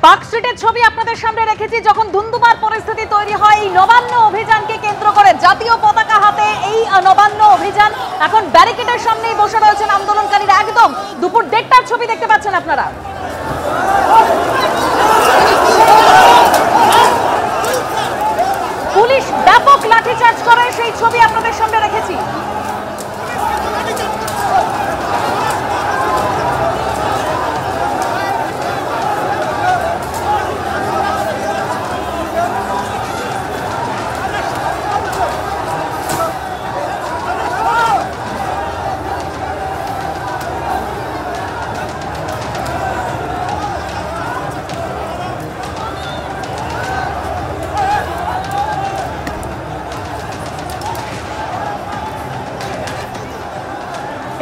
পার্কস্ট্রিটের ছবি আপনাদের সামনে রেখেছি। যখন ধুন্ধুমার পরিস্থিতি তৈরি হয় এই নবান্ন অভিযানকে কেন্দ্র করে, জাতীয় পতাকা হাতে এই নবান্ন অভিযান, এখন ব্যারিকেডের সামনেই বসে রয়েছেন আন্দোলনকারীরা। একদম দুপুর 1:30টার ছবি দেখতে পাচ্ছেন আপনারা। পুলিশ ব্যাপক লাঠিচার্জ করে, সেই ছবি আপনাদের সামনে রেখেছি।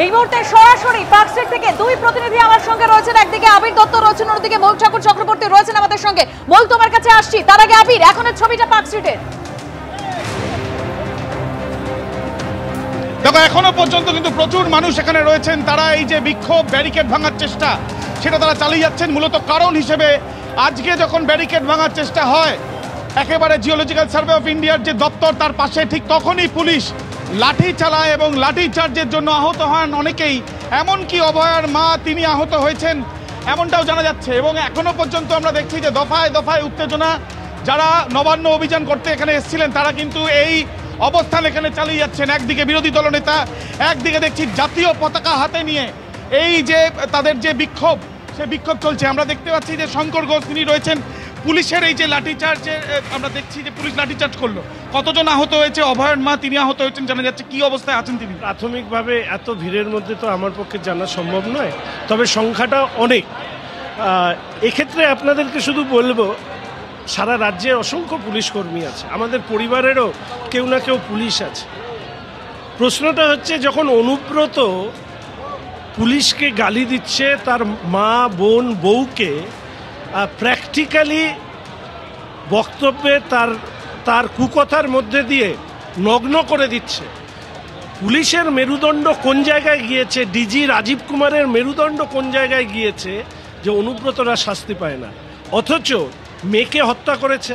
এই মুহূর্তে সরাসরি পার্কস্ট্রিট থেকে দুই প্রতিনিধি আমার সঙ্গে রয়েছেন। একদিকে আবির দত্ত রয়েছেন, অন্যদিকে ময়ূর ঠাকুর চক্রবর্তী রয়েছেন আমাদের সঙ্গে। ময়ূর, তোমার কাছে আসছি। তার আগে আবির, এখনের ছবিটা পার্কস্ট্রিটের। দেখো, এখনো পর্যন্ত কিন্তু প্রচুর মানুষ এখানে রয়েছেন। তারা এই যে বিক্ষোভ, ব্যারিকেড ভাঙার চেষ্টা, সেটা তারা চালিয়ে যাচ্ছেন। মূলত কারণ হিসেবে আজকে যখন ব্যারিকেড ভাঙার চেষ্টা হয়, একেবারে জিওলজিক্যাল সার্ভে অফ ইন্ডিয়ার যে দপ্তর তার পাশে, ঠিক তখনই পুলিশ লাঠি চালায় এবং লাঠি চার্জের জন্য আহত হন অনেকেই। এমনকি অভয়ার মা, তিনি আহত হয়েছেন এমনটাও জানা যাচ্ছে। এবং এখনো পর্যন্ত আমরা দেখছি যে দফায় দফায় উত্তেজনা। যারা নবান্ন অভিযান করতে এখানে এসেছিলেন তারা কিন্তু এই অবস্থান এখানে চালিয়ে যাচ্ছেন। একদিকে বিরোধী দলনেতা, একদিকে দেখছি জাতীয় পতাকা হাতে নিয়ে এই যে তাদের যে বিক্ষোভ, সে বিক্ষোভ চলছে। আমরা দেখতে পাচ্ছি যে শঙ্কর ঘোষ, তিনি রয়েছেন। পুলিশের এই যে লাঠিচার্জে আমরা দেখছি যে পুলিশ লাঠিচার্জ করলো। কতজন আহত হয়েছে? অভয়ের মা, তিনি আহত হয়েছেন জানা যাচ্ছে। কি অবস্থায় আছেন তিনি? প্রাথমিকভাবে এত ভিড়ের মধ্যে তো আমার পক্ষে জানা সম্ভব নয়, তবে সংখ্যাটা অনেক। এক্ষেত্রে আপনাদেরকে শুধু বলবো, সারা রাজ্যে অসংখ্য পুলিশ কর্মী আছে, আমাদের পরিবারেরও কেউ না কেউ পুলিশ আছে। প্রশ্নটা হচ্ছে, যখন অনুব্রত পুলিশকে গালি দিচ্ছে, তার মা, বোন, বউকে প্র্যাকটিক্যালি বক্তব্যে তার কুকথার মধ্যে দিয়ে নগ্ন করে দিচ্ছে, পুলিশের মেরুদণ্ড কোন জায়গায় গিয়েছে, ডিজি রাজীব কুমারের মেরুদণ্ড কোন জায়গায় গিয়েছে যে অনুব্রতরা শাস্তি পায় না? অথচ মেয়েকে হত্যা করেছে।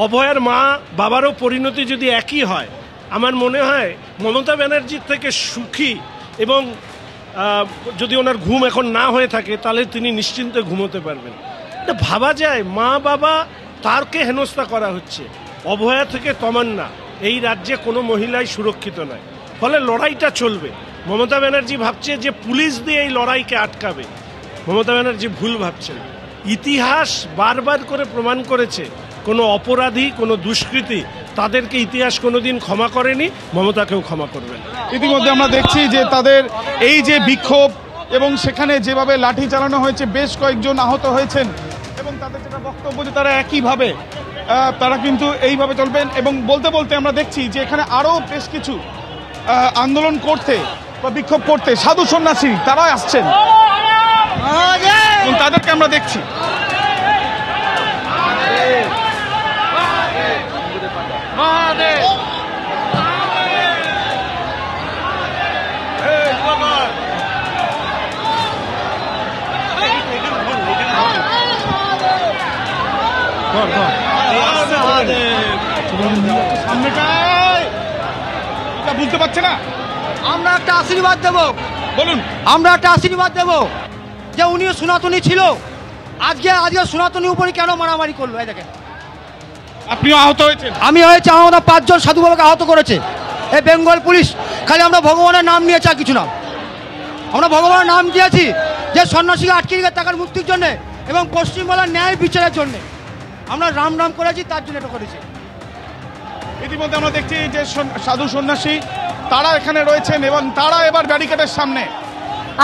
অভয়ার মা বাবারও পরিণতি যদি একই হয়, আমার মনে হয় মমতা ব্যানার্জির থেকে সুখী, এবং যদি ওনার ঘুম এখন না হয়ে থাকে তাহলে তিনি নিশ্চিন্তে ঘুমোতে পারবেন। এটা ভাবা যায়, মা বাবা তারকে হেনস্থা করা হচ্ছে। অভয়া থেকে তমান্না, এই রাজ্যে কোনো মহিলাই সুরক্ষিত নয়। ফলে লড়াইটা চলবে। মমতা ব্যানার্জি ভাবছে যে পুলিশ দিয়ে এই লড়াইকে আটকাবে। মমতা ব্যানার্জি ভুল ভাবছেন। ইতিহাস বারবার করে প্রমাণ করেছে, কোনো অপরাধী, কোনো দুষ্কৃতী, তাদেরকে ইতিহাস কোনোদিন ক্ষমা করেনি, মমতাকেও ক্ষমা করবেন। ইতিমধ্যে আমরা দেখছি যে তাদের এই যে বিক্ষোভ এবং সেখানে যেভাবে লাঠি চালানো হয়েছে, বেশ কয়েকজন আহত হয়েছেন। এবং তাদের যেটা বক্তব্য যে তারা একইভাবে তারা কিন্তু এইভাবে চলবেন। এবং বলতে বলতে আমরা দেখছি যে এখানে আরও বেশ কিছু আন্দোলন করতে বা বিক্ষোভ করতে সাধু সন্ন্যাসী তারা আসছেন এবং তাদেরকে আমরা দেখছি। বুঝতে পারছে না। আমরা একটা আশীর্বাদ দেব। বলুন। আমরা একটা আশীর্বাদ দেব যে উনিও সনাতনী ছিল, আজকে সনাতনী উপরে কেন মারামারি করলো? এই দেখেন, আপনিও আহত হয়েছেন। আমি হয়েছে, আমাদের 5 জন সাধু বাবাকে আহত করেছে এই বেঙ্গল পুলিশ। খালি আমরা ভগবানের নাম নিয়েছি, আর কিছু না। আমরা ভগবানের নাম দিয়েছি যে সন্ন্যাসীকে আটকে রেখে টাকার মুক্তির জন্য এবং পশ্চিমবাংলার ন্যায় বিচারের জন্য আমরা রাম রাম করেছি, তার জন্য এটা করেছি। ইতিমধ্যে আমরা দেখছি যে সাধু সন্ন্যাসী তারা এখানে রয়েছেন এবং তারা এবার ব্যারিকেডের সামনে।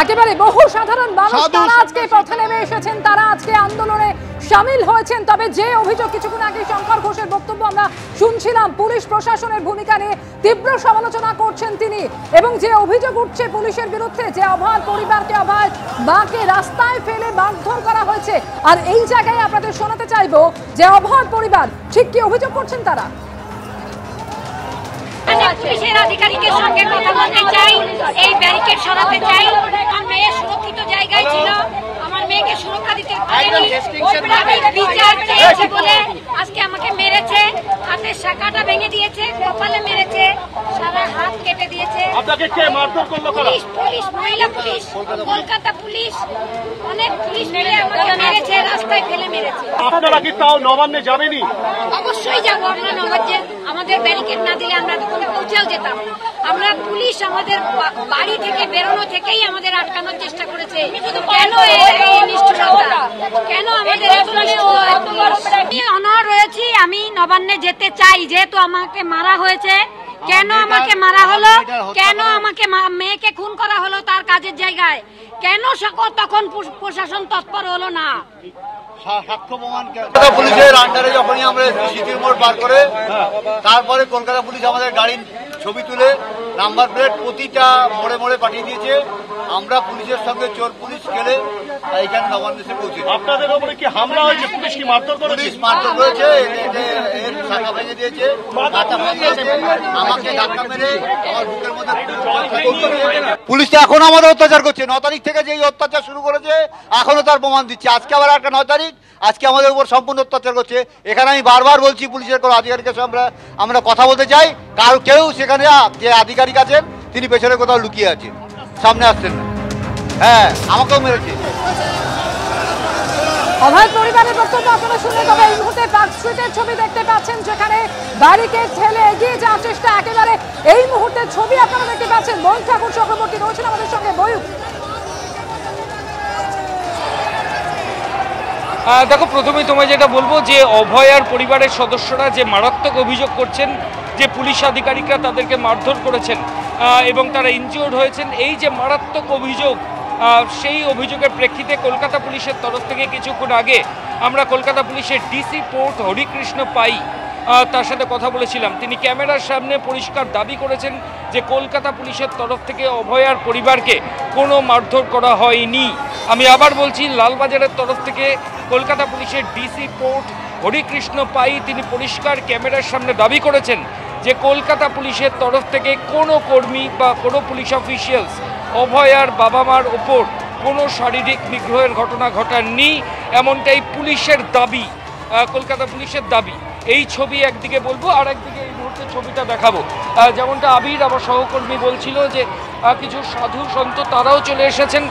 একেবারে বহু সাধারণ মানুষ তারা আজকে পথে নেমে এসেছেন, তারা আজকে আন্দোলনে শামিল হয়েছেন। তবে যে অভিযোগ, কিছুক্ষণ আগে শঙ্কর ঘোষের বক্তব্য আমরা শুনছিলাম, পুলিশ প্রশাসনের ভূমিকা নিয়ে তীব্র সমালোচনা করছেন তিনি। এবং যে অভিযোগ উঠছে পুলিশের বিরুদ্ধে, যে অভয়ার পরিবারকে, অভয়ার মাকে রাস্তায় ফেলে মারধর করা হয়েছে। আর এই জায়গায় আপনাদের শোনাতে চাইবো যে অভয়ার পরিবার ঠিক কি অভিযোগ করছেন তারা। পুলিশের আধিকারিকের সঙ্গে কথা বলতে চাই, এই ব্যারিকেড সরাতে চাই। আমার মেয়ে সুরক্ষিত জায়গায় ছিল, আমার মেয়েকে সুরক্ষা দিতে পারেনি, আমি বিচার চেয়েছি বলে আজকে আমাকে মেরেছে, হাতের শাখাটা ভেঙে দিয়েছে, কপালে মেরেছে, সারা হাত কেটে দিয়েছে। আপনাকে কে মারধর করলো? পুলিশ, মহিলা পুলিশ, কলকাতা পুলিশ, অনেক পুলিশ মিলে আমাকে মেরেছে, রাস্তায় ফেলে মেরেছে। আপনারা কি তাও নবান্নে যাবেনি? অবশ্যই যাবো আমরা নবান্নে। আমাদের ব্যারিকেড না দিলে আমরা তখন পৌঁছেও যেতাম। আমরা পুলিশ আমাদের বাড়ি থেকে বেরোনো থেকেই আমাদের আটকানোর চেষ্টা করেছে। কেন এই নিষ্ঠুরতা, কেন আমাদের এত নিষ্ঠুরতা? আমি অনড় রয়েছি, আমি নবান্নে যেতে চাই। যেহেতু আমাকে মারা হয়েছে, কেন আমাকে মারা হলো, কেন আমাকে মেয়েকে খুন করা হলো তার কাজের জায়গায়, কেন তখন প্রশাসন তৎপর হলো না? পুলিশের আন্ডারে যখনই আমরা সিটির মোড় পার করে তারপরে কলকাতা পুলিশ আমাদের গাড়ির ছবি তুলে নাম্বার প্লেট প্রতিটা মোড়ে মোড়ে পাঠিয়ে দিয়েছে। আমরা পুলিশের সঙ্গে চোর পুলিশ খেলে এখানে নবান্নে এসে পৌঁছে। আপনাদের উপরে কি হামলা হয়েছে? পুলিশ কি মারধর করেছে? পুলিশ মারধর করেছে, এর শাখা ভেঙে দিয়েছে, মাথা ভেঙে দিয়েছে, আমাকে ধাক্কা মেরে আমার বুকের মধ্যে। পুলিশ তো এখনো আমাদের অত্যাচার করছে। 9 তারিখ থেকে যে অত্যাচার শুরু করেছে এখনো তার প্রমাণ দিচ্ছে। আজকে আবার একটা 9 তারিখ, আজকে আমাদের উপর সম্পূর্ণ অত্যাচার করছে। এখানে আমি বারবার বলছি পুলিশের কোনো আধিকারিকের সঙ্গে আমরা কথা বলতে চাই, কারো কেউ সেখানে যে আধিকারিক আছেন তিনি পেছনে কোথাও লুকিয়ে আছেন, সামনে আসছেন না। হ্যাঁ, আমাকেও মেরেছে। অভয় পরিবারের বক্তব্য আপনারা শুনলেন। তবে এই মুহূর্তে পার্ক স্ট্রিটের ছবি দেখতে পাচ্ছেন, যেখানে ব্যারিকেড ঠেলে এগিয়ে যাওয়ার চেষ্টা একেবারে এই মুহূর্তে ছবি আপনারা দেখতে পাচ্ছেন। ময়ূক ঠাকুর চক্রবর্তী রয়েছেন আমাদের সঙ্গে। ময়ূক, দেখো, প্রথমেই তোমায় যেটা বলবো যে অভয় আর পরিবারের সদস্যরা যে মারাত্মক অভিযোগ করছেন যে পুলিশ আধিকারিকরা তাদেরকে মারধর করেছেন এবং তারা ইনজিওর্ড হয়েছেন, এই যে মারাত্মক অভিযোগ, সেই অভিযোগের প্রেক্ষিতে কলকাতা পুলিশের তরফ থেকে কিছুক্ষণ আগে আমরা কলকাতা পুলিশের ডিসি পোর্ট হরিকৃষ্ণ পাই তার সাথে কথা বলেছিলাম। তিনি ক্যামেরার সামনে পরিষ্কার দাবি করেছেন যে কলকাতা পুলিশের তরফ থেকে অভয় আর পরিবারকে কোনো মারধর করা হয়নি। আমি আবার বলছি, লালবাজারের তরফ থেকে কলকাতা পুলিশের ডিসি পোর্ট হরিকৃষ্ণ পাই তিনি পরিষ্কার ক্যামেরার সামনে দাবি করেছেন যে কলকাতা পুলিশের তরফ থেকে কোনো কর্মী বা কোনো পুলিশ অফিসিয়ালস অভয় আর বাবা মার ওপর কোনো শারীরিক নিগ্রহের ঘটনা ঘটাননি, এমনটাই পুলিশের দাবি, কলকাতা পুলিশের দাবি। এই ছবি একদিকে বলবো, আর একদিকে এই মুহূর্তে ছবিটা দেখাবো। যেমনটা আবির আমার সহকর্মী বলছিল যে কিছু সাধু সন্ত তারাও চলে এসেছেন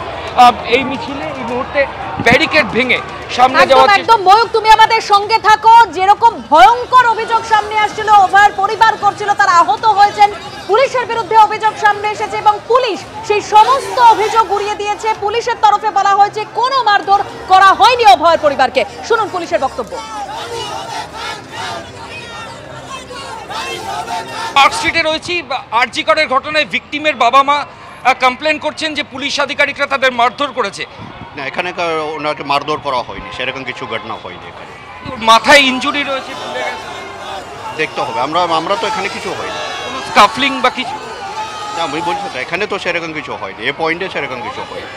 এই মিছিলে। এই মুহূর্তে ব্যারিকেড ভেঙে সামনে যাওয়ার একদম ময়ূক, তুমি আমাদের সঙ্গে থাকো। যেরকম ভয়ঙ্কর অভিযোগ সামনে আসছিল, অভয়ের পরিবার করছিল, তারা আহত হয়েছেন, পুলিশের বিরুদ্ধে অভিযোগ সামনে এসেছে এবং পুলিশ সেই সমস্ত অভিযোগ উড়িয়ে দিয়েছে। পুলিশের তরফে বলা হয়েছে কোনো মারধর করা হয়নি অভয়ের পরিবারকে। শুনুন পুলিশের বক্তব্য। পার্ক স্ট্রিটে রয়েছি, আরজি করের ঘটনায় ভিকটিমের বাবা মা কমপ্লেন করছেন যে পুলিশ আধিকারিকরা তাদের মারধর করেছে। না, এখানে ওনাকে মারধর করা হয়নি, সেরকম কিছু ঘটনা হয়নি। এখানে মাথায় ইনজুরি রয়েছে, দেখতে হবে। আমরা তো এখানে কিছু হয়নি, স্কাফলিং বা কিছু। আমি বলছি তো এখানে তো সেরকম কিছু হয়নি, এ পয়েন্টে সেরকম কিছু হয়নি।